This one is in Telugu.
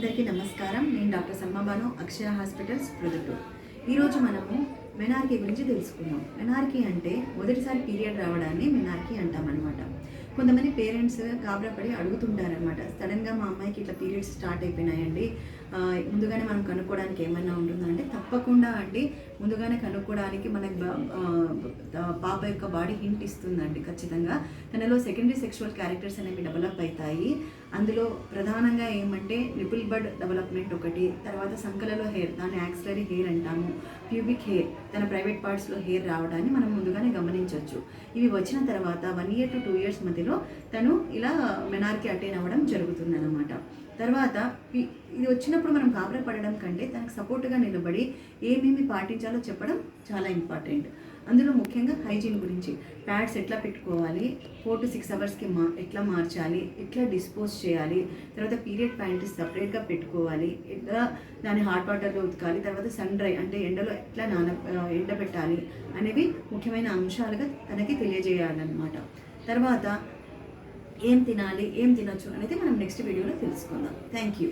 అందరికీ నమస్కారం. నేను డాక్టర్ సల్మా బాను, అక్షయ హాస్పిటల్స్ ప్రొద్దుటూరు. ఈరోజు మనము మెనార్కీ గురించి తెలుసుకుందాం. మెనార్కీ అంటే మొదటిసారి పీరియడ్ రావడాన్ని మెనార్కీ అంటామన్నమాట. కొంతమంది పేరెంట్స్ గాబరాపడి అడుగుతుంటారనమాట, సడన్గా మా అమ్మాయికి ఇట్లా పీరియడ్స్ స్టార్ట్ అయిపోయినాయండి, ముందుగానే మనం కనుక్కోవడానికి ఏమన్నా ఉంటుందా అంటే తప్పకుండా అండి. ముందుగానే కనుక్కోవడానికి మనకు పాప యొక్క బాడీ హింట్ ఇస్తుందండి. ఖచ్చితంగా తనలో సెకండరీ సెక్షువల్ క్యారెక్టర్స్ అనేవి డెవలప్ అవుతాయి. అందులో ప్రధానంగా ఏమంటే నిపుల్ బడ్ డెవలప్మెంట్ ఒకటి, తర్వాత సంకలలో హెయిర్, దాన్ని యాక్సిలరీ హెయిర్ అంటాము, ప్యూబిక్ హెయిర్, తన ప్రైవేట్ పార్ట్స్లో హెయిర్ రావడాన్ని మనం ముందుగానే గమనించవచ్చు. ఇవి వచ్చిన తర్వాత 1 year to 2 years మధ్యలో తను ఇలా మెనార్కీ అటైన్ అవ్వడం జరుగుతుందన్నమాట. తర్వాత ఇది వచ్చినప్పుడు మనం గాబరా పడడం కంటే తనకు సపోర్ట్గా నిలబడి ఏమేమి పాటించాలో చెప్పడం చాలా ఇంపార్టెంట్. అందులో ముఖ్యంగా హైజీన్ గురించి, ప్యాడ్స్ ఎట్లా పెట్టుకోవాలి, 4 to 6 hours ఎట్లా మార్చాలి, ఎట్లా డిస్పోజ్ చేయాలి, తర్వాత పీరియడ్ ప్యాంటీస్ సపరేట్గా పెట్టుకోవాలి, ఎట్లా దాన్ని హాట్ వాటర్లో ఉతకాలి, తర్వాత సన్ డ్రై అంటే ఎండలో ఎట్లా ఎండబెట్టాలి అనేవి ముఖ్యమైన అంశాలుగా తనకి తెలియజేయాలన్నమాట. తర్వాత ఏం తినాలి, ఏం తినొచ్చు అనేది మనం నెక్స్ట్ వీడియోలో తెలుసుకుందాం. Thank you.